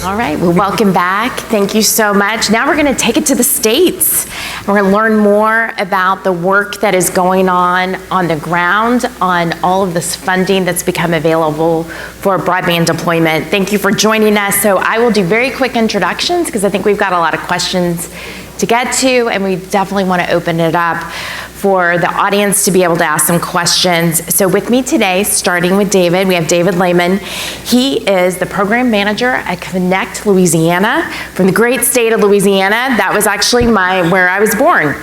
All right, well, welcome back. Thank you so much. Now we're going to take it to the states. We're going to learn more about the work that is going on the ground on all of this funding that's become available for broadband deployment. Thank you for joining us. So I will do very quick introductions because I think we've got a lot of questions to get to, and we definitely want to open it up for the audience to be able to ask some questions. So with me today, starting with David, we have David Lehman. He is the program manager at Connect Louisiana from the great state of Louisiana. That was actually where I was born.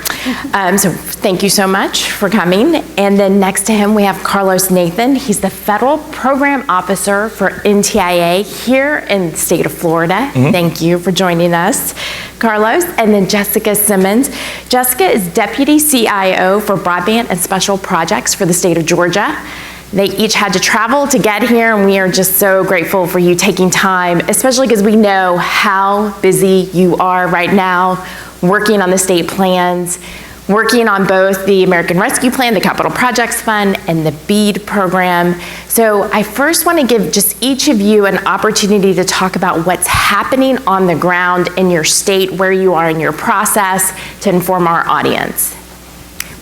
So thank you so much for coming. And then next to him, we have Carlos Nathan. He's the federal program officer for NTIA here in the state of Florida. Thank you for joining us, Carlos. And then Jessica Simmons. Jessica is Deputy CIO for Broadband and Special Projects for the state of Georgia. They each had to travel to get here, and we are just so grateful for you taking time, especially because we know how busy you are right now, working on the state plans, working on both the American Rescue Plan, the Capital Projects Fund, and the BEAD program. So I first want to give just each of you an opportunity to talk about what's happening on the ground in your state, where you are in your process, to inform our audience.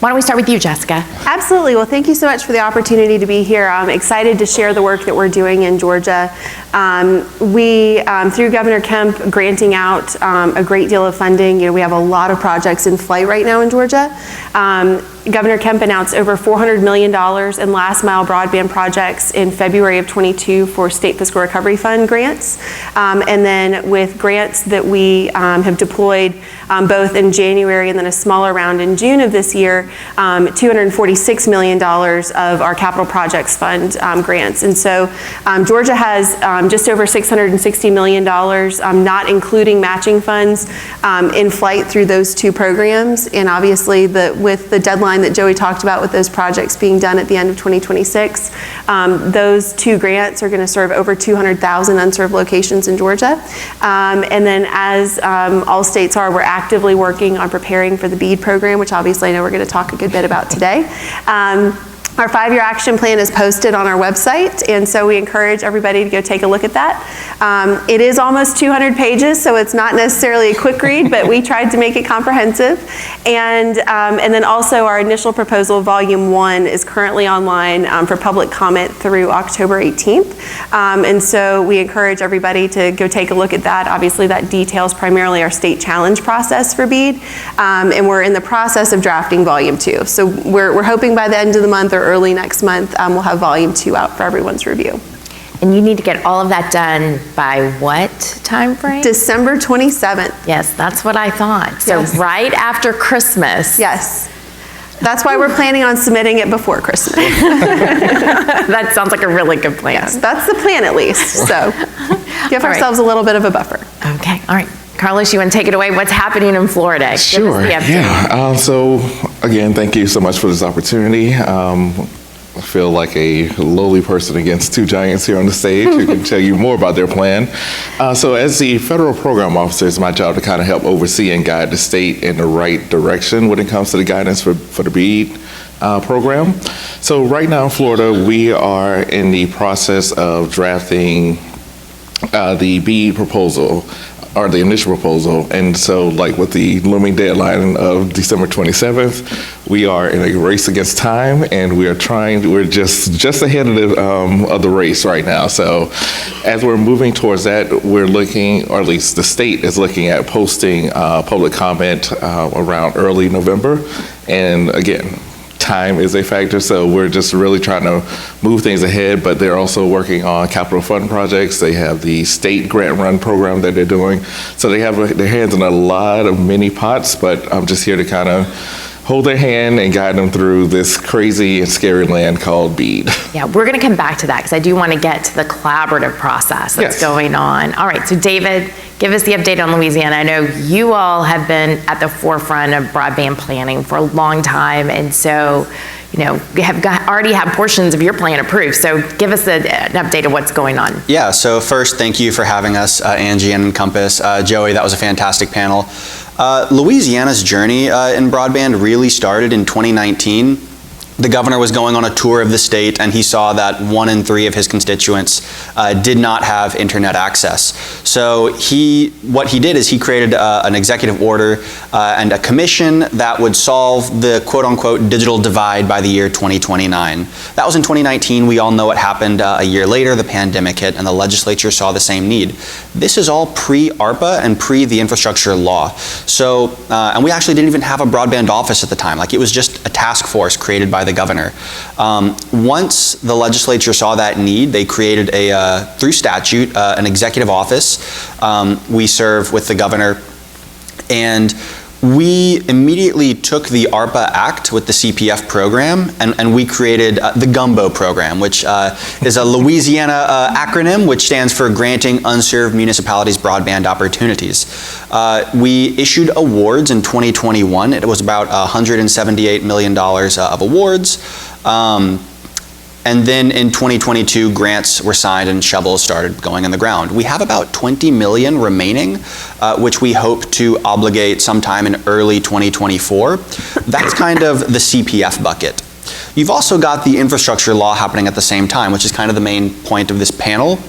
Why don't we start with you, Jessica? Absolutely. Well, thank you so much for the opportunity to be here. I'm excited to share the work that we're doing in Georgia. Through Governor Kemp granting out a great deal of funding, we have a lot of projects in flight right now in Georgia. Governor Kemp announced over $400 million in last mile broadband projects in February of 22 for State Fiscal Recovery Fund grants. And then with grants that we have deployed both in January and then a smaller round in June of this year, $246 million of our Capital Projects Fund grants. And so Georgia has just over $660 million, not including matching funds, in flight through those two programs. And obviously with the deadline that Joey talked about with those projects being done at the end of 2026, those two grants are going to serve over 200,000 unserved locations in Georgia. And then as all states are, we're actively working on preparing for the BEAD program, which obviously I know we're going to talk a good bit about today. Our 5-year action plan is posted on our website, and so we encourage everybody to go take a look at that. It is almost 200 pages, so it's not necessarily a quick read, but we tried to make it comprehensive. And then also our initial proposal, Volume 1, is currently online for public comment through October 18th. And so we encourage everybody to go take a look at that. Obviously, that details primarily our state challenge process for BEAD, and we're in the process of drafting Volume 2. So we're hoping by the end of the month or early next month, we'll have Volume 2 out for everyone's review. And you need to get all of that done by what time frame? December 27th. Yes, that's what I thought. So yes. Right after Christmas. Yes. That's why we're planning on submitting it before Christmas. That sounds like a really good plan. Yes, that's the plan at least. So give ourselves a little bit of a buffer. Okay, all right. Carlos, you want to take it away? What's happening in Florida? Sure, yeah. So again, thank you so much for this opportunity. I feel like a lowly person against two giants here on the stage who can tell you more about their plan. So as the federal program officer, it's my job to kind of help oversee and guide the state in the right direction when it comes to the guidance for the BEAD program. So right now in Florida, we are in the process of drafting the BEAD proposal, or the initial proposal. And so like with the looming deadline of December 27th, we are in a race against time, and we're just ahead of the race right now. So as we're moving towards that, we're looking, or at least the state is looking at posting public comment around early November. And again, time is a factor, so we're just really trying to move things ahead, but they're also working on capital fund projects. They have the state grant run program that they're doing. So they have their hands in a lot of mini pots, but I'm just here to kind of hold their hand and guide them through this crazy and scary land called BEAD. Yeah, we're gonna come back to that because I do want to get to the collaborative process that's going on. All right, so David, give us the update on Louisiana. I know you all have been at the forefront of broadband planning for a long time, and so we have already had portions of your plan approved. So give us an update of what's going on. Yeah, so first, thank you for having us, Angie and INCOMPAS. Joey, that was a fantastic panel. Louisiana's journey in broadband really started in 2019 the governor was going on a tour of the state, and he saw that 1 in 3 of his constituents did not have internet access. So what he did is he created an executive order and a commission that would solve the quote-unquote digital divide by the year 2029. That was in 2019. We all know what happened a year later. The pandemic hit, and the legislature saw the same need. This is all pre-ARPA and pre the infrastructure law. So, and we actually didn't even have a broadband office at the time. Like, it was just a task force created by the governor. Once the legislature saw that need, they created through statute, an executive office. We serve with the governor, and we immediately took the ARPA Act with the CPF program, and we created the GUMBO program, which is a Louisiana acronym, which stands for Granting Unserved Municipalities Broadband Opportunities. We issued awards in 2021. It was about $178 million of awards. And then in 2022, grants were signed and shovels started going in the ground. We have about 20 million remaining, which we hope to obligate sometime in early 2024. That's kind of the CPF bucket. You've also got the infrastructure law happening at the same time, which is kind of the main point of this panel.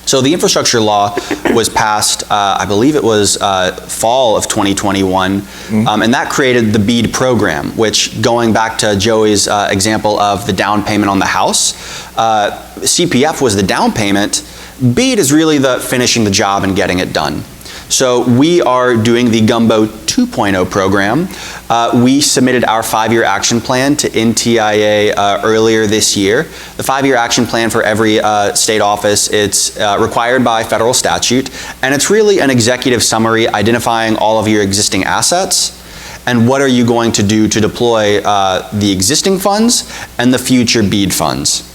So the infrastructure law was passed, I believe it was fall of 2021, and that created the BEAD program, which, going back to Joey's example of the down payment on the house, CPF was the down payment. BEAD is really the finishing the job and getting it done. So we are doing the GUMBO 2.0 program. We submitted our 5-year action plan to NTIA earlier this year. The 5-year action plan for every state office, it's required by federal statute, and it's really an executive summary identifying all of your existing assets and what are you going to do to deploy the existing funds and the future BEAD funds.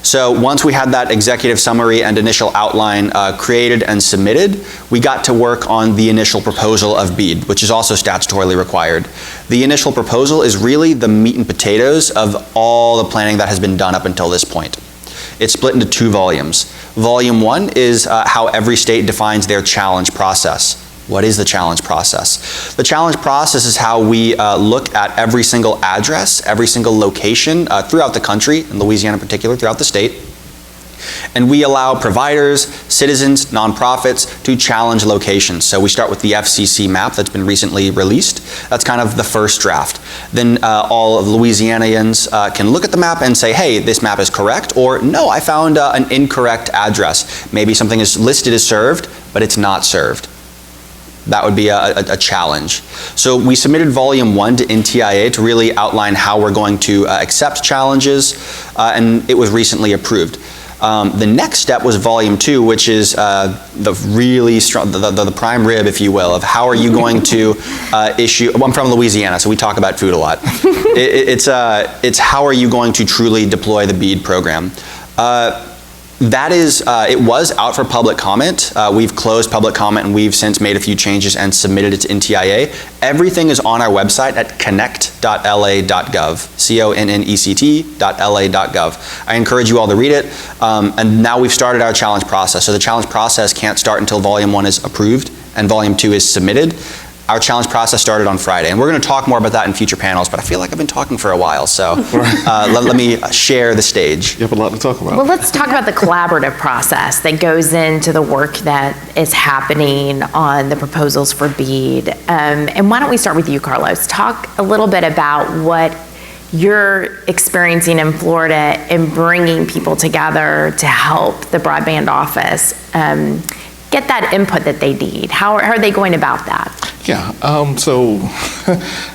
So once we had that executive summary and initial outline created and submitted, we got to work on the initial proposal of BEAD, which is also statutorily required. The initial proposal is really the meat and potatoes of all the planning that has been done up until this point. It's split into 2 volumes. Volume 1 is how every state defines their challenge process. What is the challenge process? The challenge process is how we look at every single address, every single location throughout the country, in Louisiana in particular, throughout the state. And we allow providers, citizens, nonprofits to challenge locations. So we start with the FCC map that's been recently released. That's kind of the first draft. Then all of Louisianians can look at the map and say, hey, this map is correct, or no, I found an incorrect address. Maybe something is listed as served, but it's not served. That would be a challenge. So we submitted Volume 1 to NTIA to really outline how we're going to accept challenges, and it was recently approved. The next step was Volume 2, which is the really strong, the prime rib, if you will, of how are you going to issue. Well, I'm from Louisiana, so we talk about food a lot. It's how are you going to truly deploy the BEAD program. That is, it was out for public comment. We've closed public comment, and we've since made a few changes and submitted it to NTIA. Everything is on our website at connect.la.gov, connect.la.gov. I encourage you all to read it. And now we've started our challenge process. So the challenge process can't start until Volume 1 is approved and Volume 2 is submitted. Our challenge process started on Friday, and we're going to talk more about that in future panels, but I feel like I've been talking for a while, so let me share the stage. You have a lot to talk about. Well, let's talk about the collaborative process that goes into the work that is happening on the proposals for BEAD. And why don't we start with you, Carlos? Talk a little bit about what you're experiencing in Florida in bringing people together to help the broadband office get that input that they need. How are they going about that? Yeah, so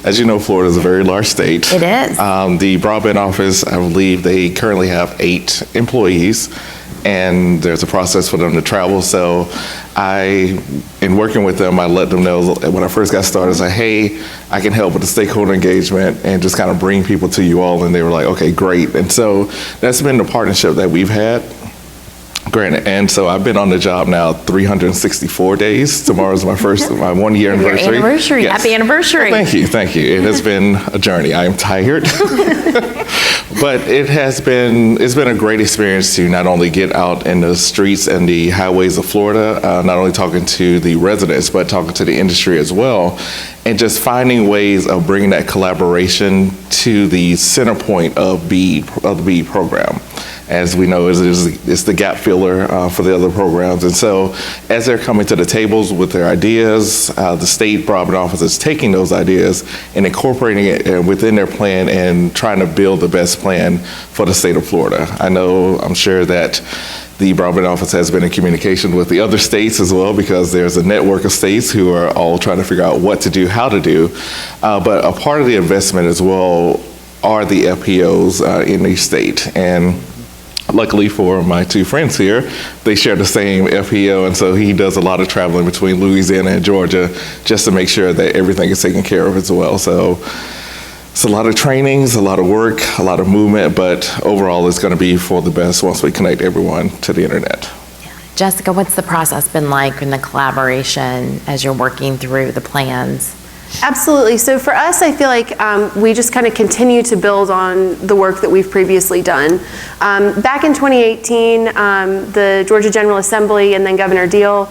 as you know, Florida is a very large state. It is. The broadband office, I believe they currently have 8 employees, and there's a process for them to travel. So in working with them, I let them know when I first got started, I said, hey, I can help with the stakeholder engagement and just kind of bring people to you all. And they were like, okay, great. And so that's been the partnership that we've had. Granted, and so I've been on the job now 364 days. Tomorrow's my 1-year anniversary. Your anniversary. Yes. Happy anniversary. Well, thank you. It has been a journey. I am tired. But it's been a great experience to not only get out in the streets and the highways of Florida, not only talking to the residents, but talking to the industry as well, and just finding ways of bringing that collaboration to the center point of the BEAD program. As we know, it's the gap filler for the other programs. And so as they're coming to the tables with their ideas, the state broadband office is taking those ideas and incorporating it within their plan and trying to build the best plan for the state of Florida. I'm sure that the broadband office has been in communication with the other states as well, because there's a network of states who are all trying to figure out what to do, how to do. But a part of the investment as well are the FPOs in each state. And luckily for my two friends here, they share the same FPO, and so he does a lot of traveling between Louisiana and Georgia just to make sure that everything is taken care of as well. So it's a lot of trainings, a lot of work, a lot of movement, but overall it's going to be for the best once we connect everyone to the internet. Jessica, what's the process been like in the collaboration as you're working through the plans? Absolutely. So for us, I feel like we just kind of continue to build on the work that we've previously done. Back in 2018, the Georgia General Assembly and then Governor Deal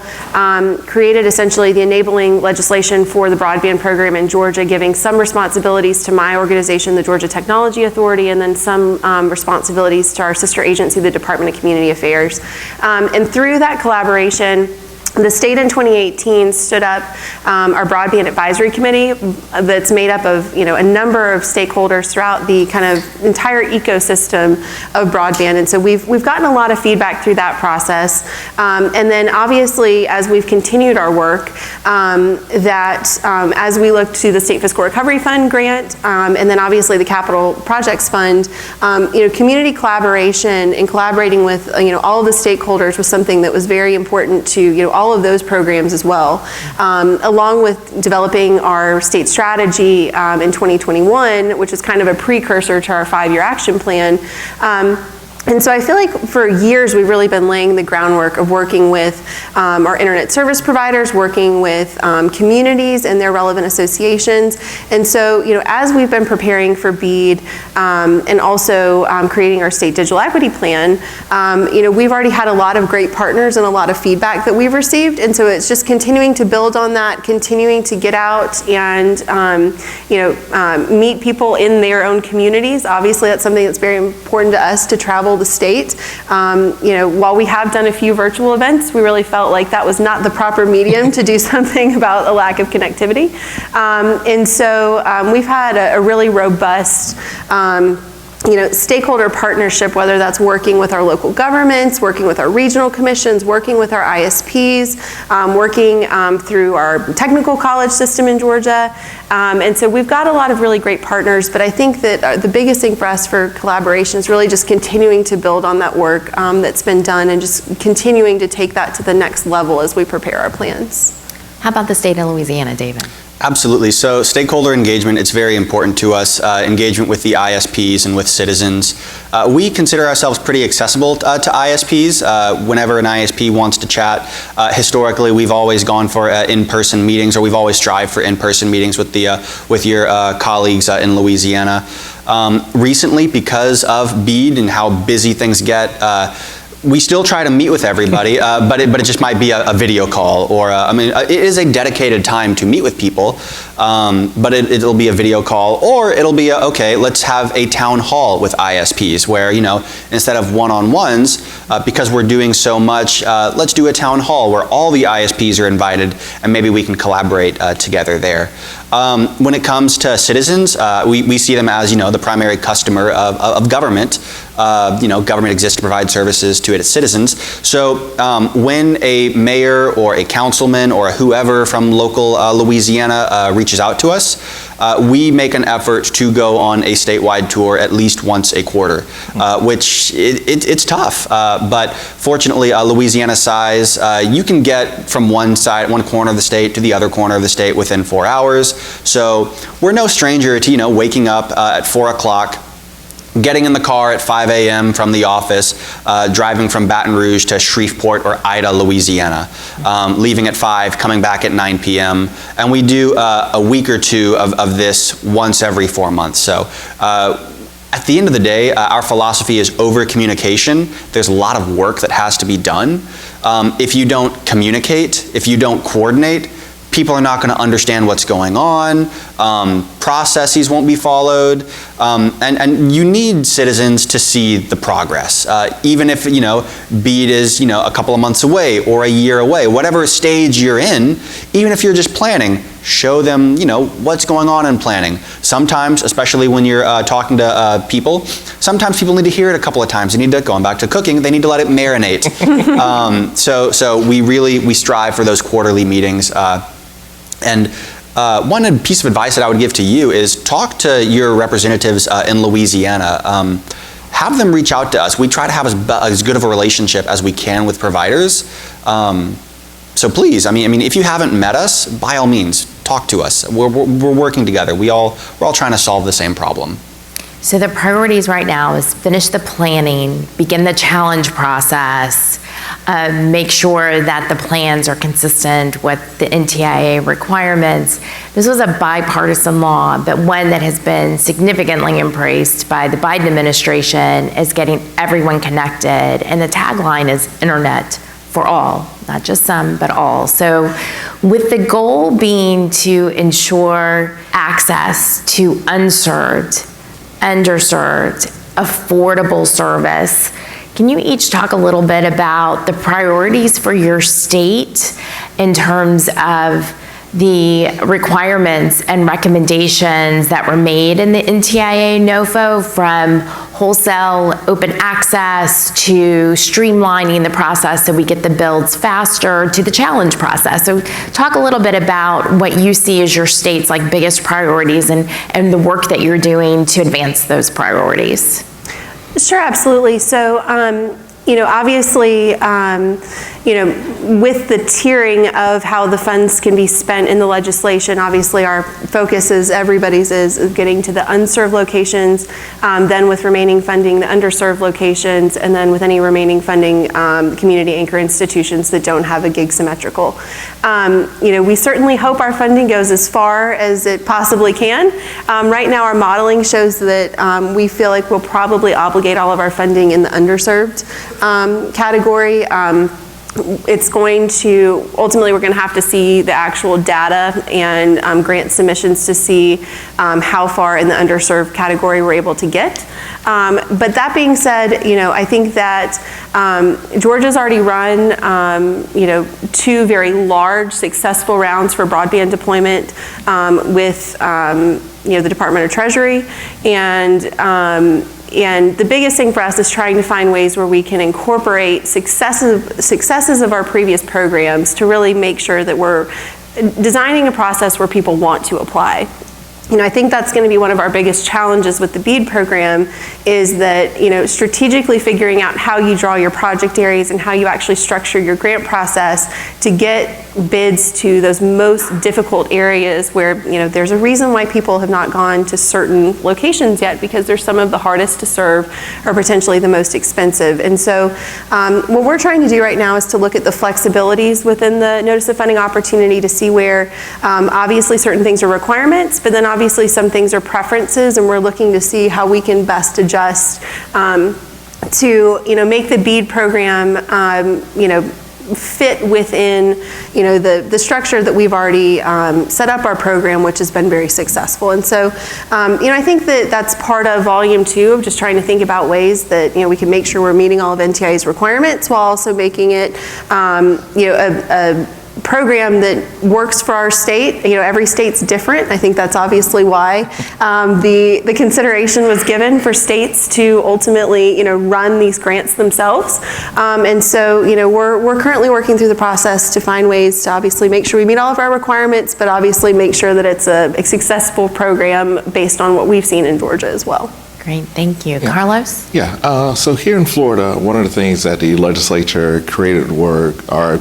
created essentially the enabling legislation for the broadband program in Georgia, giving some responsibilities to my organization, the Georgia Technology Authority, and then some responsibilities to our sister agency, the Department of Community Affairs. And through that collaboration, the state in 2018 stood up our Broadband Advisory Committee that's made up of, a number of stakeholders throughout the kind of entire ecosystem of broadband. And so we've gotten a lot of feedback through that process. And then obviously, as we've continued our work, as we look to the State Fiscal Recovery Fund grant, and then obviously the Capital Projects Fund, community collaboration and collaborating with, all of the stakeholders was something that was very important to, all of those programs as well, along with developing our state strategy in 2021, which is kind of a precursor to our 5-year action plan. And so I feel like for years we've really been laying the groundwork of working with our internet service providers, working with communities and their relevant associations. And so, as we've been preparing for BEAD and also creating our state digital equity plan, we've already had a lot of great partners and a lot of feedback that we've received. And so it's just continuing to build on that, continuing to get out and meet people in their own communities. Obviously, that's something that's very important to us, to travel the state. While we have done a few virtual events, we really felt like that was not the proper medium to do something about a lack of connectivity. And so we've had a really robust stakeholder partnership, whether that's working with our local governments, working with our regional commissions, working with our ISPs, working through our technical college system in Georgia. And so we've got a lot of really great partners, but I think that the biggest thing for us for collaboration is really just continuing to build on that work that's been done and just continuing to take that to the next level as we prepare our plans. How about the state of Louisiana, David? Absolutely. So stakeholder engagement, it's very important to us, engagement with the ISPs and with citizens. We consider ourselves pretty accessible to ISPs. Whenever an ISP wants to chat, historically we've always gone for in-person meetings, or we've always strived for in-person meetings with your colleagues in Louisiana. Recently, because of BEAD and how busy things get, we still try to meet with everybody, but it just might be a video call, or it is a dedicated time to meet with people, but it'll be a video call, or it'll be okay, let's have a town hall with ISPs where, instead of one-on-ones, because we're doing so much, let's do a town hall where all the ISPs are invited, and maybe we can collaborate together there. When it comes to citizens, we see them as, the primary customer of government. Government exists to provide services to its citizens. So when a mayor or a councilman or whoever from local Louisiana reaches out to us, we make an effort to go on a statewide tour at least once a quarter, which it's tough. But fortunately, Louisiana size, you can get from one corner of the state to the other corner of the state within 4 hours. So we're no stranger to waking up at 4 o'clock, getting in the car at 5 a.m. from the office, driving from Baton Rouge to Shreveport or Ida, Louisiana, leaving at 5, coming back at 9 p.m. And we do a week or two of this once every 4 months. So At the end of the day, our philosophy is over communication. There's a lot of work that has to be done. If you don't communicate, if you don't coordinate, people are not going to understand what's going on, processes won't be followed, and you need citizens to see the progress. Even if, BEAD is, a couple of months away or a year away, whatever stage you're in, even if you're just planning, show them, what's going on in planning. Sometimes, especially when you're talking to people, sometimes people need to hear it a couple of times. They need to, going back to cooking, they need to let it marinate. So we strive for those quarterly meetings. And one piece of advice that I would give to you is talk to your representatives in Louisiana. Have them reach out to us. We try to have as good of a relationship as we can with providers. So please, if you haven't met us, by all means, talk to us. We're working together. We're all trying to solve the same problem. So the priorities right now is finish the planning, begin the challenge process, make sure that the plans are consistent with the NTIA requirements. This was a bipartisan law, but one that has been significantly embraced by the Biden administration is getting everyone connected, and the tagline is Internet for all, not just some, but all. So with the goal being to ensure access to unserved, underserved, affordable service, can you each talk a little bit about the priorities for your state in terms of the requirements and recommendations that were made in the NTIA NOFO, from wholesale open access to streamlining the process so we get the builds faster to the challenge process? So talk a little bit about what you see as your state's biggest priorities and the work that you're doing to advance those priorities. Sure, absolutely. So, obviously, with the tiering of how the funds can be spent in the legislation, obviously our focus is getting to the unserved locations, then with remaining funding, the underserved locations, and then with any remaining funding, community anchor institutions that don't have a gig symmetrical. We certainly hope our funding goes as far as it possibly can. Right now our modeling shows that we feel like we'll probably obligate all of our funding in the underserved category. It's going to, ultimately we're going to have to see the actual data and grant submissions to see how far in the underserved category we're able to get. But that being said, I think that Georgia's already run, 2 very large successful rounds for broadband deployment with, the Department of Treasury, and the biggest thing for us is trying to find ways where we can incorporate successes of our previous programs to really make sure that we're designing a process where people want to apply. I think that's going to be one of our biggest challenges with the BEAD program, is that, strategically figuring out how you draw your project areas and how you actually structure your grant process to get bids to those most difficult areas where, there's a reason why people have not gone to certain locations yet, because they're some of the hardest to serve or potentially the most expensive. And so what we're trying to do right now is to look at the flexibilities within the Notice of Funding Opportunity to see where obviously certain things are requirements, but then obviously some things are preferences, and we're looking to see how we can best adjust to make the BEAD program fit within the structure that we've already set up our program, which has been very successful. And so I think that that's part of volume 2 of just trying to think about ways that we can make sure we're meeting all of NTIA's requirements while also making it a program that works for our state. Every state's different. I think that's obviously why the consideration was given for states to ultimately run these grants themselves. And so we're currently working through the process to find ways to obviously make sure we meet all of our requirements, but obviously make sure that it's a successful program based on what we've seen in Georgia as well. Great, thank you. Yeah. Carlos? Yeah, so here in Florida, one of the things that the legislature created are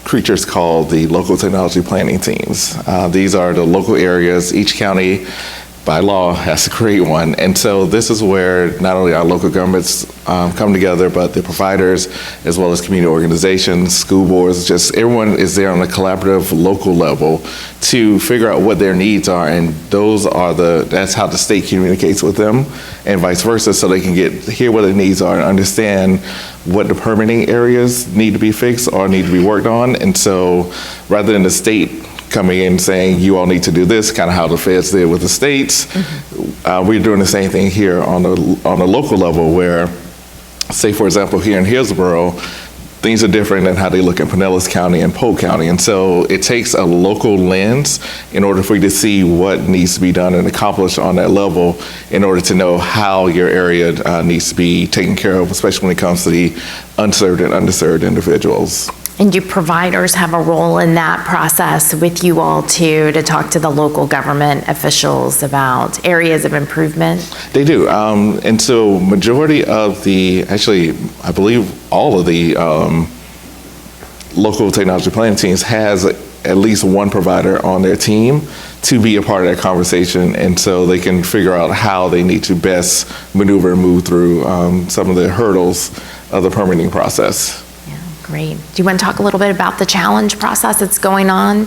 creatures called the local technology planning teams. These are the local areas. Each county by law, has to create one. And so this is where not only our local governments come together, but the providers, as well as community organizations, school boards, just everyone is there on a collaborative local level to figure out what their needs are. And that's how the state communicates with them and vice versa, so they can hear what their needs are and understand what the permitting areas need to be fixed or need to be worked on. And so rather than the state coming in saying, you all need to do this, kind of how the feds did with the states. We're doing the same thing here on a local level where, say for example, here in Hillsborough, things are different than how they look in Pinellas County and Polk County. And so it takes a local lens in order for you to see what needs to be done and accomplished on that level in order to know how your area needs to be taken care of, especially when it comes to the unserved and underserved individuals. And do providers have a role in that process with you all too, to talk to the local government officials about areas of improvement? They do. And so majority of actually, I believe all of the local technology planning teams has at least one provider on their team to be a part of that conversation. And so they can figure out how they need to best maneuver and move through some of the hurdles of the permitting process. Great. Do you want to talk a little bit about the challenge process that's going on?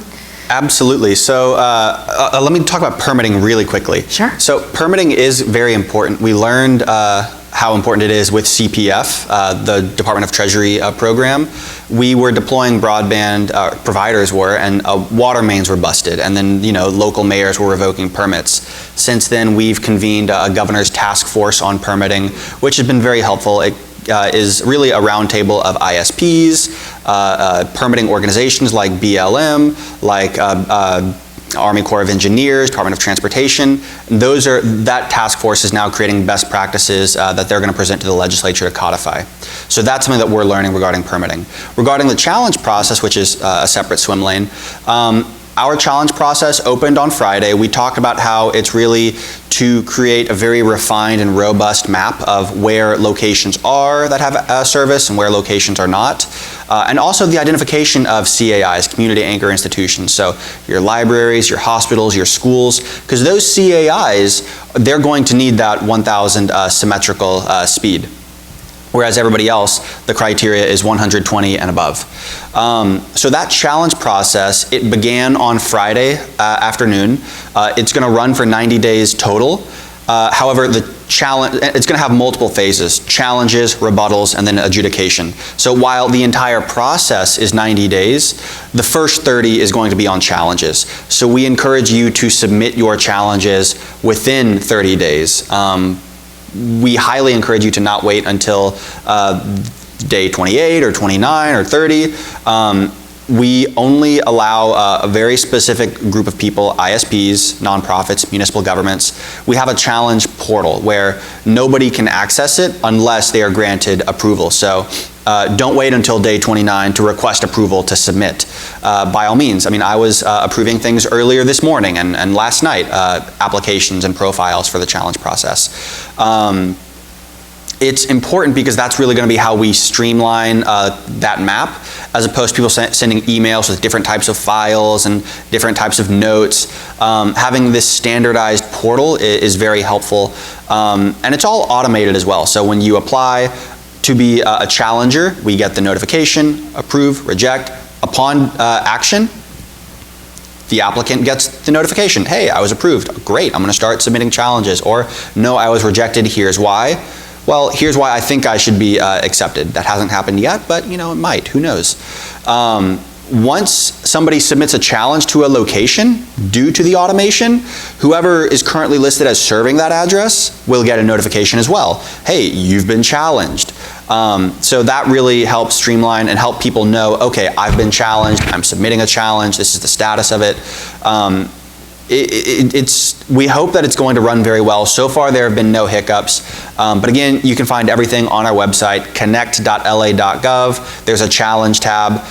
Absolutely. So let me talk about permitting really quickly. Sure. So permitting is very important. We learned how important it is with CPF, the Department of Treasury program. We were deploying broadband, providers were, and water mains were busted, and then local mayors were revoking permits. Since then, we've convened a governor's task force on permitting, which has been very helpful. It is really a roundtable of ISPs, permitting organizations like BLM, like Army Corps of Engineers, Department of Transportation. That task force is now creating best practices that they're going to present to the legislature to codify. So that's something that we're learning regarding permitting. Regarding the challenge process, which is a separate swim lane, our challenge process opened on Friday. We talked about how it's really to create a very refined and robust map of where locations are that have a service and where locations are not. And also the identification of CAIs, community anchor institutions. So your libraries, your hospitals, your schools, because those CAIs, they're going to need that 1,000 symmetrical speed. Whereas everybody else, the criteria is 120 and above. So that challenge process, it began on Friday afternoon. It's going to run for 90 days total. However, the challenge, it's going to have multiple phases: challenges, rebuttals, and then adjudication. So while the entire process is 90 days, the first 30 is going to be on challenges. So we encourage you to submit your challenges within 30 days. We highly encourage you to not wait until day 28 or 29 or 30. We only allow a very specific group of people, ISPs, nonprofits, municipal governments. We have a challenge portal where nobody can access it unless they are granted approval. So don't wait until day 29 to request approval to submit. By all means, I mean, I was approving things earlier this morning and last night, applications and profiles for the challenge process. It's important because that's really going to be how we streamline that map, as opposed to people sending emails with different types of files and different types of notes. Having this standardized portal is very helpful, and it's all automated as well. So when you apply to be a challenger, we get the notification, approve, reject. Upon action, the applicant gets the notification. Hey, I was approved. Great, I'm going to start submitting challenges. Or, no, I was rejected. Here's why. Well, here's why I think I should be accepted. That hasn't happened yet, but it might. Who knows? Once somebody submits a challenge to a location due to the automation, whoever is currently listed as serving that address will get a notification as well. Hey, you've been challenged. So that really helps streamline and help people know, okay, I've been challenged, I'm submitting a challenge, this is the status of it. We hope that it's going to run very well. So far, there have been no hiccups. But again, you can find everything on our website, connect.la.gov. There's a challenge tab.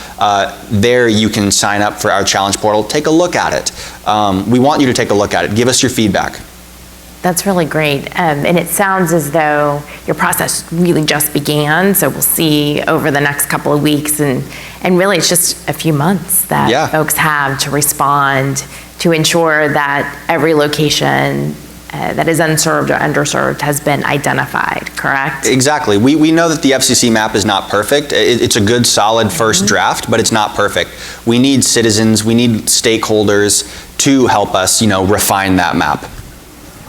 There you can sign up for our challenge portal. Take a look at it. We want you to take a look at it. Give us your feedback. That's really great. And it sounds as though your process really just began. So we'll see over the next couple of weeks. And really, it's just a few months that folks have to respond to ensure that every location that is unserved or underserved has been identified, correct? Exactly. We know that the FCC map is not perfect. It's a good, solid first draft, but it's not perfect. We need citizens, we need stakeholders to help us, refine that map.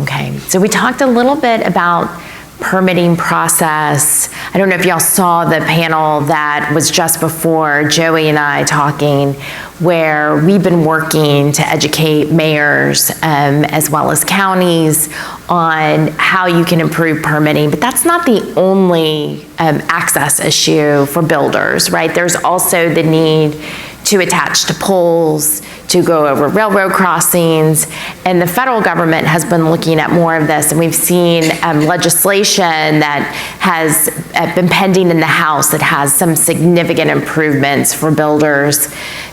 Okay, so we talked a little bit about permitting process. I don't know if y'all saw the panel that was just before Joey and I talking, where we've been working to educate mayors as well as counties on how you can improve permitting, but that's not the only access issue for builders, right? There's also the need to attach to poles, to go over railroad crossings, and the federal government has been looking at more of this, and we've seen legislation that has been pending in the House that has some significant improvements for builders.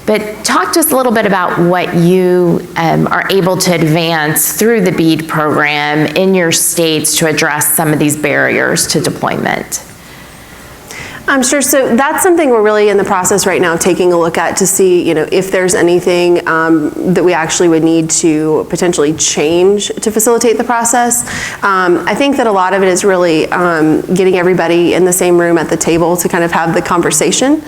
But talk to us a little bit about what you are able to advance through the BEAD program in your states to address some of these barriers to deployment. I'm sure. So that's something we're really in the process right now, taking a look at to see, if there's anything that we actually would need to potentially change to facilitate the process. I think that a lot of it is really getting everybody in the same room at the table to kind of have the conversation.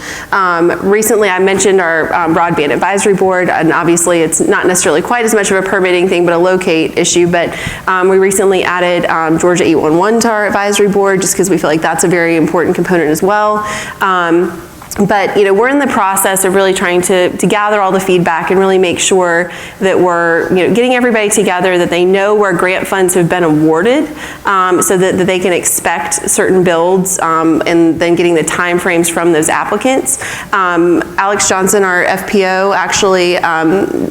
Recently, I mentioned our Broadband Advisory Board, and obviously it's not necessarily quite as much of a permitting thing, but a locate issue. But we recently added Georgia 811 to our advisory board, just because we feel like that's a very important component as well. But we're in the process of really trying to gather all the feedback and really make sure that we're getting everybody together, that they know where grant funds have been awarded, so that they can expect certain builds, and then getting the timeframes from those applicants. Alex Johnson, our FPO, actually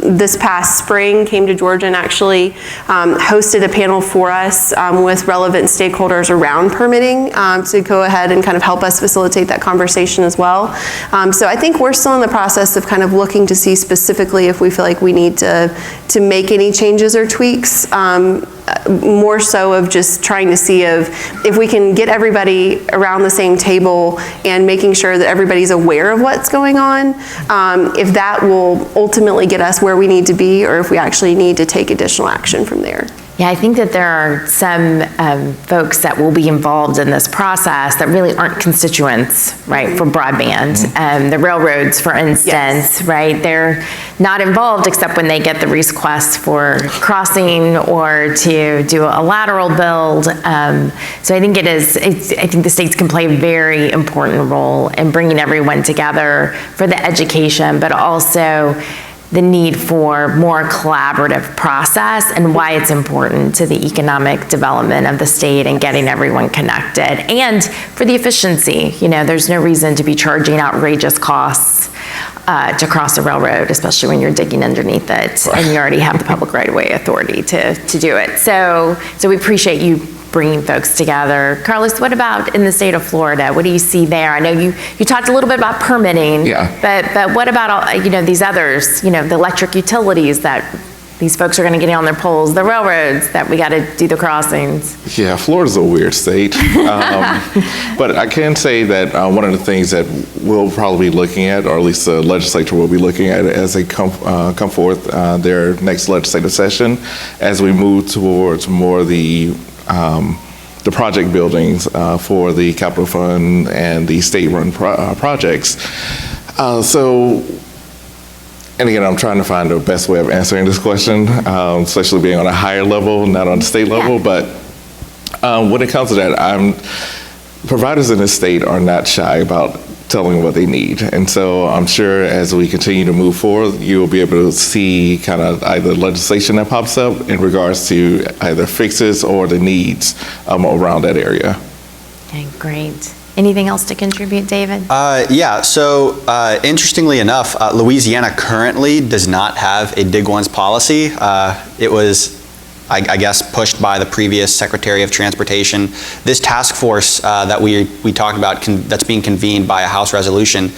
this past spring came to Georgia and actually hosted a panel for us with relevant stakeholders around permitting to go ahead and kind of help us facilitate that conversation as well. So I think we're still in the process of kind of looking to see specifically if we feel like we need to make any changes or tweaks, more so of just trying to see if we can get everybody around the same table and making sure that everybody's aware of what's going on, if that will ultimately get us where we need to be, or if we actually need to take additional action from there. Yeah, I think that there are some folks that will be involved in this process that really aren't constituents, right, for broadband. The railroads, for instance, yes, right, they're not involved except when they get the request for crossing or to do a lateral build. So I think I think the states can play a very important role in bringing everyone together for the education, but also the need for more collaborative process and why it's important to the economic development of the state and getting everyone connected. And for the efficiency, there's no reason to be charging outrageous costs to cross a railroad, especially when you're digging underneath it and you already have the public right-of-way authority to do it. So we appreciate you bringing folks together. Carlos, what about in the state of Florida? What do you see there? I know you talked a little bit about permitting, but what about all, these others, the electric utilities that these folks are going to get on their poles, the railroads that we got to do the crossings? Yeah, Florida's a weird state. But I can say that one of the things that we'll probably be looking at, or at least the legislature will be looking at as they come forth their next legislative session, as we move towards more of the project buildings for the capital fund and the state-run projects. And again, I'm trying to find the best way of answering this question, especially being on a higher level, not on the state level. But when it comes to that, providers in the state are not shy about telling what they need. And so I'm sure as we continue to move forward, you'll be able to see kind of either legislation that pops up in regards to either fixes or the needs around that area. Okay, great. Anything else to contribute, David? Yeah, so interestingly enough, Louisiana currently does not have a Dig Once policy. It was, I guess, pushed by the previous Secretary of Transportation. This task force that we talked about that's being convened by a House resolution,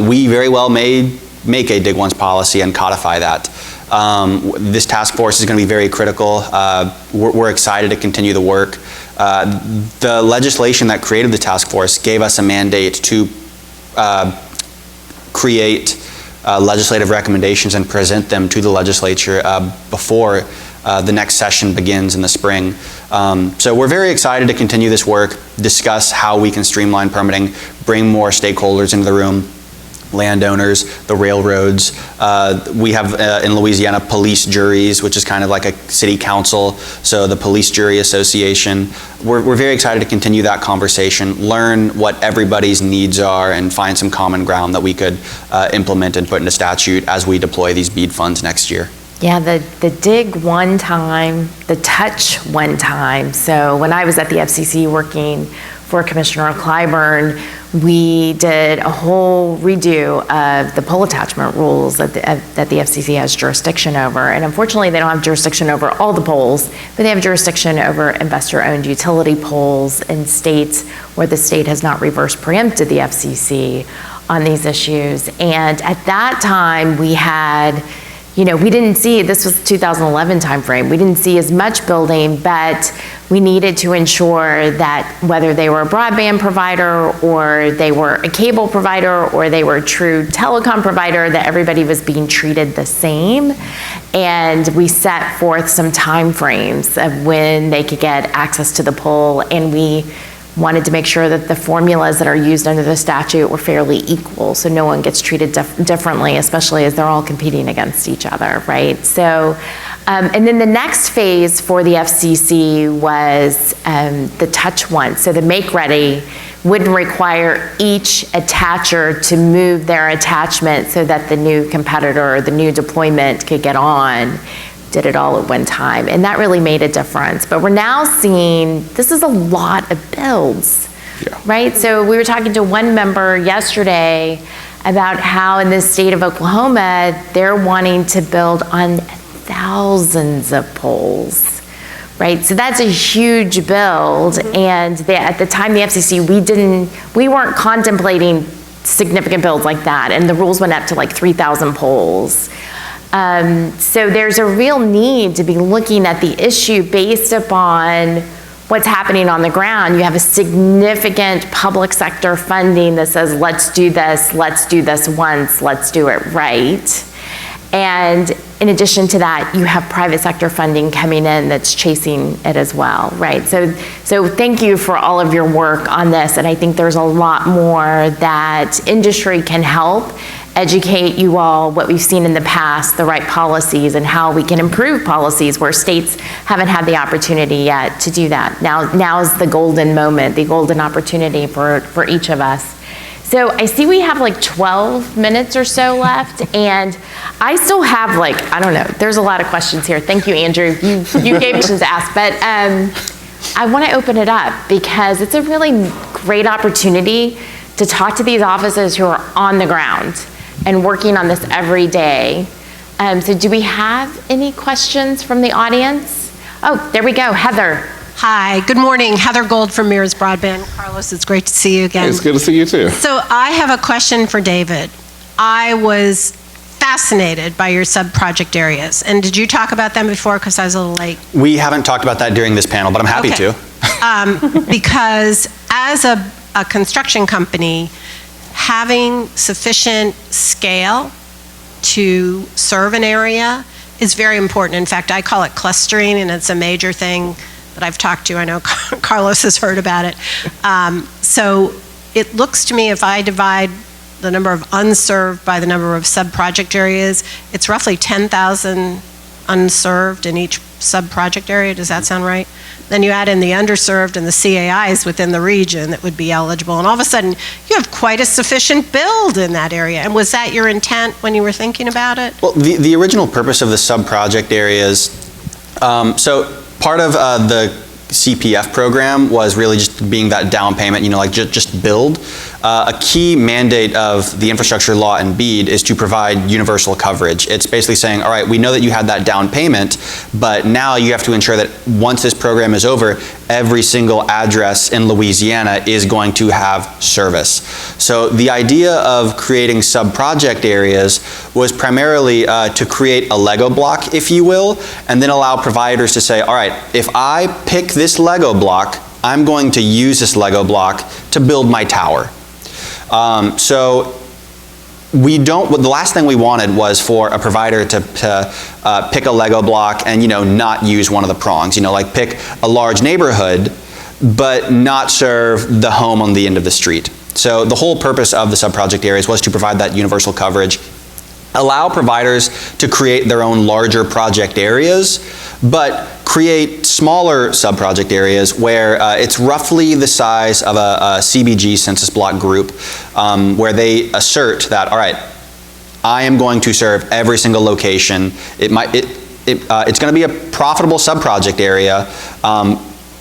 we very well may make a Dig Once policy and codify that. This task force is going to be very critical. We're excited to continue the work. The legislation that created the task force gave us a mandate to create legislative recommendations and present them to the legislature before the next session begins in the spring. So we're very excited to continue this work, discuss how we can streamline permitting, bring more stakeholders into the room, landowners, the railroads. We have in Louisiana police juries, which is kind of like a city council, so the Police Jury Association. We're very excited to continue that conversation, learn what everybody's needs are, and find some common ground that we could implement and put into statute as we deploy these BEAD funds next year. Yeah, the dig one time, the touch one time. So when I was at the FCC working for Commissioner Clyburn, we did a whole redo of the pole attachment rules that the FCC has jurisdiction over. And unfortunately, they don't have jurisdiction over all the poles, but they have jurisdiction over investor-owned utility poles in states where the state has not reverse preempted the FCC on these issues. And at that time, we had, we didn't see, this was 2011 timeframe, we didn't see as much building, but we needed to ensure that whether they were a broadband provider or they were a cable provider or they were a true telecom provider, that everybody was being treated the same. And we set forth some time frames of when they could get access to the pole, and we wanted to make sure that the formulas that are used under the statute were fairly equal, so no one gets treated differently, especially as they're all competing against each other, right? So, and then the next phase for the FCC was the touch one. So the make ready wouldn't require each attacher to move their attachment so that the new competitor or the new deployment could get on. Did it all at one time, and that really made a difference. But we're now seeing, this is a lot of builds, right? So we were talking to one member yesterday about how in the state of Oklahoma, they're wanting to build on thousands of poles, right? So that's a huge build, and at the time the FCC, we weren't contemplating significant builds like that, and the rules went up to like 3,000 poles. So there's a real need to be looking at the issue based upon what's happening on the ground. You have a significant public sector funding that says, let's do this once, let's do it right. And in addition to that, you have private sector funding coming in that's chasing it as well, right? So thank you for all of your work on this, and I think there's a lot more that industry can help educate you all what we've seen in the past, the right policies, and how we can improve policies where states haven't had the opportunity yet to do that. Now is the golden moment, the golden opportunity for each of us. So I see we have like 12 minutes or so left, and I still have I don't know, there's a lot of questions here. Thank you, Andrew. You gave me questions to ask, but I want to open it up because it's a really great opportunity to talk to these offices who are on the ground and working on this every day. So do we have any questions from the audience? Oh, there we go, Heather. Hi, good morning. Heather Gold from Mears Broadband. Carlos, it's great to see you again. It's good to see you too. So I have a question for David. I was fascinated by your sub-project areas. And did you talk about them before? Because I was a little late. We haven't talked about that during this panel, but I'm happy to. Because as a construction company, having sufficient scale to serve an area is very important. In fact, I call it clustering, and it's a major thing that I've talked to. I know Carlos has heard about it. So it looks to me, if I divide the number of unserved by the number of sub-project areas, it's roughly 10,000 unserved in each sub-project area. Does that sound right? Then you add in the underserved and the CAIs within the region that would be eligible, and all of a sudden you have quite a sufficient build in that area. And was that your intent when you were thinking about it? Well, the original purpose of the sub-project areas, so part of the CPF program was really just being that down payment, just build. A key mandate of the infrastructure law and BEAD is to provide universal coverage. It's basically saying, all right, we know that you had that down payment, but now you have to ensure that once this program is over, every single address in Louisiana is going to have service. So the idea of creating sub-project areas was primarily to create a Lego block, if you will, and then allow providers to say, all right, if I pick this Lego block, I'm going to use this Lego block to build my tower. So the last thing we wanted was for a provider to pick a Lego block and, not use one of the prongs, like pick a large neighborhood, but not serve the home on the end of the street. So the whole purpose of the sub-project areas was to provide that universal coverage, allow providers to create their own larger project areas, but create smaller sub-project areas where it's roughly the size of a CBG census block group, where they assert that, all right, I am going to serve every single location. It's going to be a profitable sub-project area.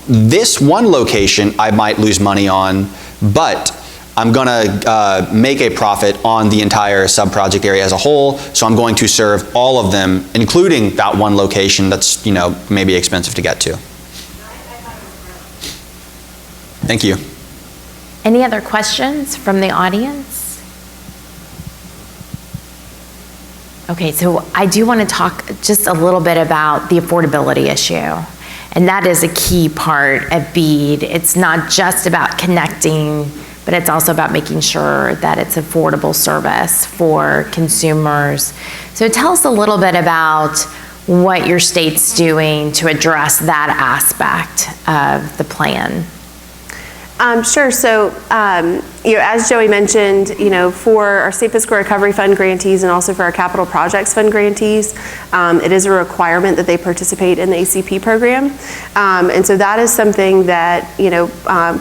This one location I might lose money on, but I'm going to make a profit on the entire sub-project area as a whole, so I'm going to serve all of them, including that one location that's, maybe expensive to get to. Thank you. Any other questions from the audience? Okay, so I do want to talk just a little bit about the affordability issue. And that is a key part of BEAD. It's not just about connecting, but it's also about making sure that it's affordable service for consumers. So tell us a little bit about what your state's doing to address that aspect of the plan. Sure. So, as Joey mentioned, for our State Fiscal Recovery Fund grantees and also for our Capital Projects Fund grantees, it is a requirement that they participate in the ACP program. And so that is something that,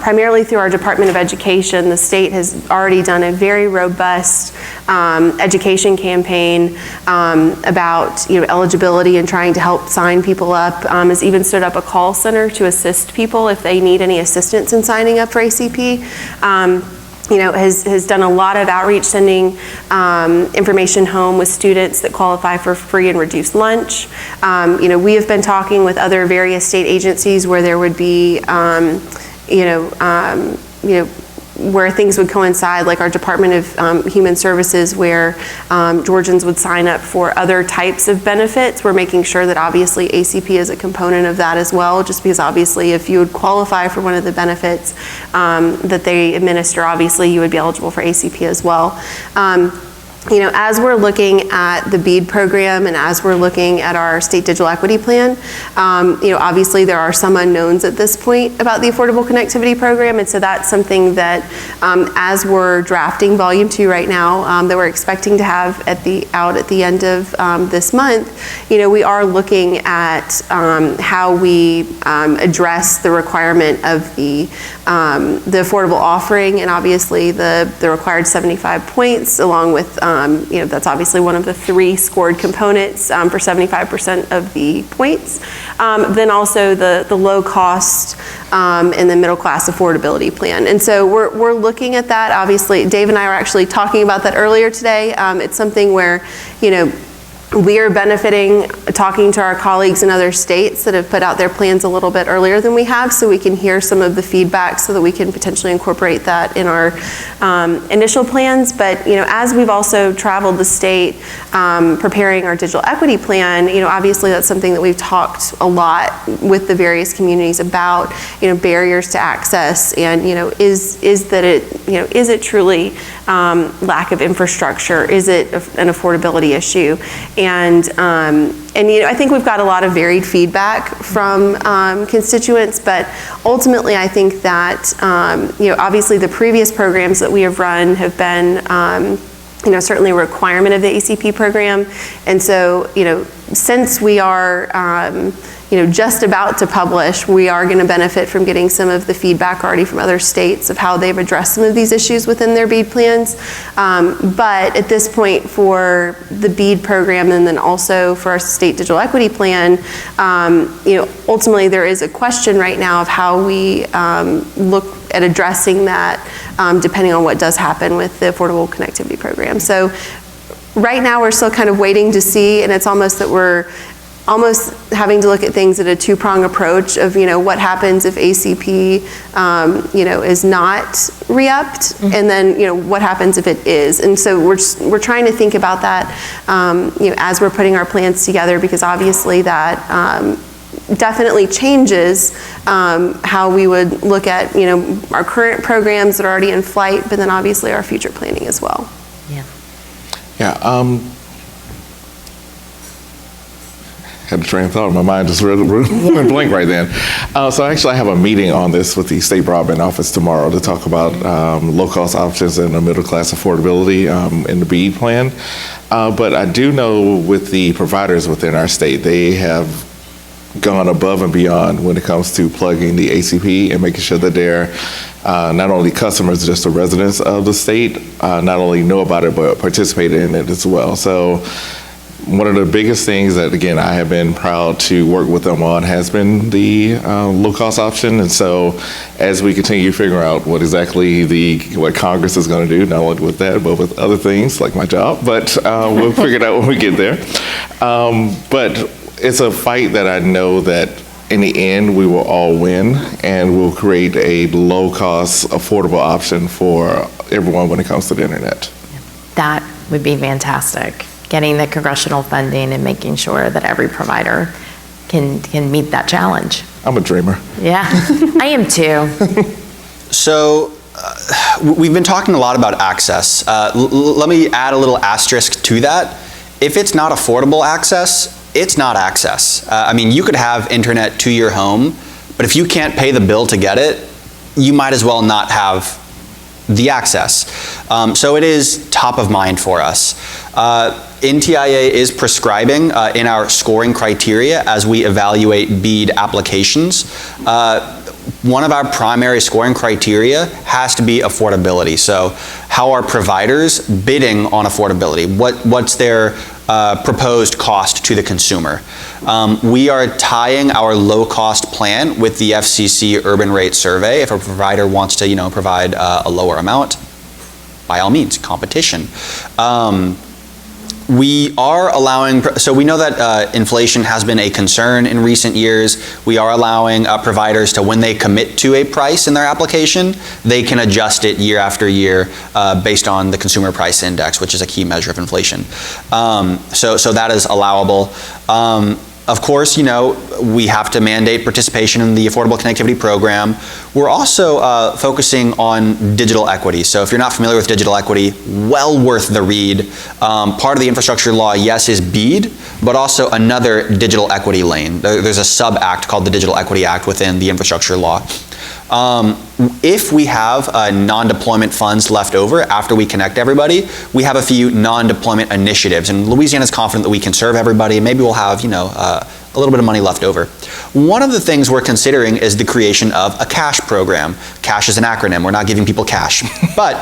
primarily through our Department of Education, the state has already done a very robust education campaign about, eligibility and trying to help sign people up. Has even stood up a call center to assist people if they need any assistance in signing up for ACP. Has done a lot of outreach, sending information home with students that qualify for free and reduced lunch. We have been talking with other various state agencies where there would be, where things would coincide, like our Department of Human Services, where Georgians would sign up for other types of benefits. We're making sure that obviously ACP is a component of that as well, just because obviously if you would qualify for one of the benefits that they administer, obviously you would be eligible for ACP as well. As we're looking at the BEAD program and as we're looking at our state digital equity plan, obviously there are some unknowns at this point about the Affordable Connectivity Program, and so that's something that as we're drafting Volume 2 right now, that we're expecting to have out at the end of this month, we are looking at how we address the requirement of the affordable offering, and obviously the required 75 points, along with that's obviously one of the 3 scored components for 75% of the points. Then also the low cost and the middle class affordability plan. And so we're looking at that. Obviously, Dave and I were actually talking about that earlier today. It's something where, we are benefiting talking to our colleagues in other states that have put out their plans a little bit earlier than we have, so we can hear some of the feedback so that we can potentially incorporate that in our initial plans. But as we've also traveled the state preparing our digital equity plan, obviously that's something that we've talked a lot with the various communities about, barriers to access, and is it truly lack of infrastructure? Is it an affordability issue? And I think we've got a lot of varied feedback from constituents, but ultimately I think that obviously the previous programs that we have run have been certainly a requirement of the ACP program, and so since we are just about to publish, we are going to benefit from getting some of the feedback already from other states of how they've addressed some of these issues within their BEAD plans. But at this point, for the BEAD program and then also for our state digital equity plan, ultimately there is a question right now of how we look at addressing that depending on what does happen with the Affordable Connectivity Program. So right now we're still kind of waiting to see, and it's almost that we're almost having to look at things at a 2-prong approach of, what happens if ACP, is not re-upped, and then, what happens if it is. And so we're trying to think about that, as we're putting our plans together, because obviously that definitely changes how we would look at, our current programs that are already in flight, but then obviously our future planning as well. Yeah. Yeah, had a train of thought. My mind just went blank right then. So actually I have a meeting on this with the State Broadband Office tomorrow to talk about low-cost options and middle-class affordability in the BEAD plan. But I do know with the providers within our state, they have gone above and beyond when it comes to plugging the ACP and making sure that they're not only customers, just the residents of the state, not only know about it, but participate in it as well. So one of the biggest things that, again, I have been proud to work with them on has been the low-cost option. And so as we continue to figure out what exactly what Congress is going to do, not only with that, but with other things like my job, but we'll figure it out when we get there. But it's a fight that I know that in the end, we will all win, and we'll create a low-cost, affordable option for everyone when it comes to the internet. That would be fantastic. Getting the congressional funding and making sure that every provider can meet that challenge. I'm a dreamer. Yeah, I am too. So we've been talking a lot about access. Let me add a little asterisk to that. If it's not affordable access, it's not access. I mean, you could have internet to your home, but if you can't pay the bill to get it, you might as well not have the access. So it is top of mind for us. NTIA is prescribing in our scoring criteria as we evaluate BEAD applications. One of our primary scoring criteria has to be affordability. So how are providers bidding on affordability? What's their proposed cost to the consumer? We are tying our low-cost plan with the FCC urban rate survey. If a provider wants to, provide a lower amount, by all means, competition. We are allowing, so we know that inflation has been a concern in recent years. We are allowing providers to, when they commit to a price in their application, they can adjust it year after year based on the consumer price index, which is a key measure of inflation. So that is allowable. Of course, we have to mandate participation in the Affordable Connectivity Program. We're also focusing on digital equity. So if you're not familiar with digital equity, well worth the read. Part of the infrastructure law, yes, is BEAD, but also another digital equity lane. There's a sub-act called the Digital Equity Act within the infrastructure law. If we have non-deployment funds left over after we connect everybody, we have a few non-deployment initiatives, and Louisiana is confident that we can serve everybody, and maybe we'll have, a little bit of money left over. One of the things we're considering is the creation of a cash program. Cash is an acronym. We're not giving people cash, but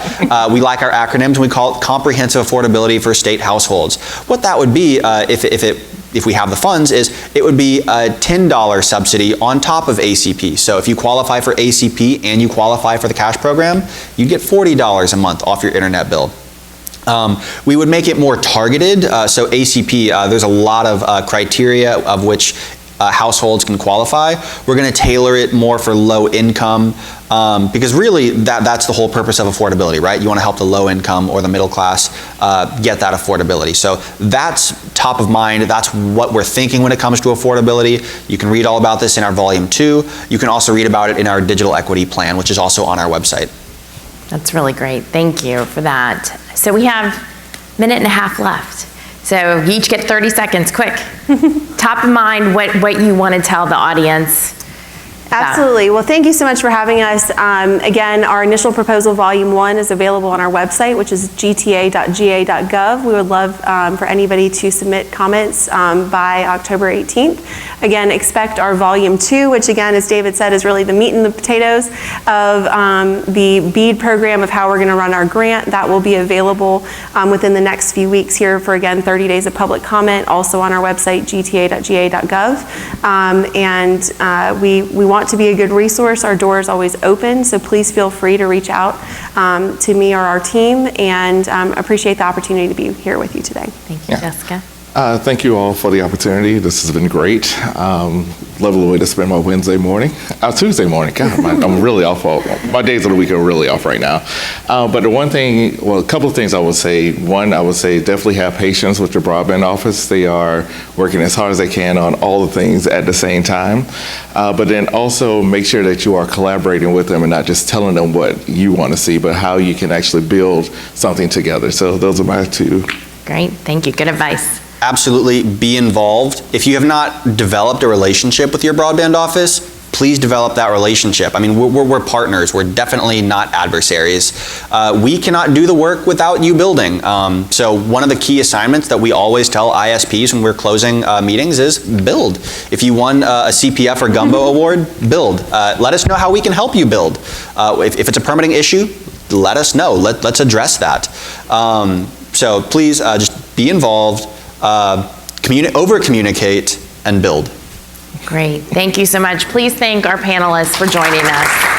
we like our acronyms, and we call it Comprehensive Affordability for State Households. What that would be, if we have the funds, is it would be a $10 subsidy on top of ACP. So if you qualify for ACP and you qualify for the cash program, you get $40 a month off your internet bill. We would make it more targeted. So ACP, there's a lot of criteria of which households can qualify. We're going to tailor it more for low income because really that's the whole purpose of affordability, right? You want to help the low income or the middle class get that affordability. So that's top of mind. That's what we're thinking when it comes to affordability. You can read all about this in our volume 2. You can also read about it in our digital equity plan, which is also on our website. That's really great. Thank you for that. So we have a minute and a half left. So you each get 30 seconds, quick. Top of mind, what you want to tell the audience. Absolutely. Well, thank you so much for having us. Again, our initial proposal, Volume 1, is available on our website, which is gta.ga.gov. We would love for anybody to submit comments by October 18th. Again, expect our Volume 2, which again, as David said, is really the meat and the potatoes of the BEAD program, of how we're going to run our grant. That will be available within the next few weeks here for, again, 30 days of public comment, also on our website, gta.ga.gov. And we want to be a good resource. Our door is always open, so please feel free to reach out to me or our team, and appreciate the opportunity to be here with you today. Thank you, Jessica. Thank you all for the opportunity. This has been great. Lovely way to spend my Wednesday morning. Tuesday morning. God, I'm really off. My days of the week are really off right now. But the one thing, well, a couple of things I would say. One, I would say definitely have patience with your broadband office. They are working as hard as they can on all the things at the same time. But then also make sure that you are collaborating with them and not just telling them what you want to see, but how you can actually build something together. So those are my two Great, thank you, good advice. Absolutely be involved. If you have not developed a relationship with your broadband office, please develop that relationship. I mean, we're partners. We're definitely not adversaries. We cannot do the work without you building. So one of the key assignments that we always tell ISPs when we're closing meetings is build. If you won a CPF or Gumbo award, build. Let us know how we can help you build. If it's a permitting issue, let us know. Let's address that. So please just be involved, over-communicate, and build. Great, thank you so much. Please thank our panelists for joining us.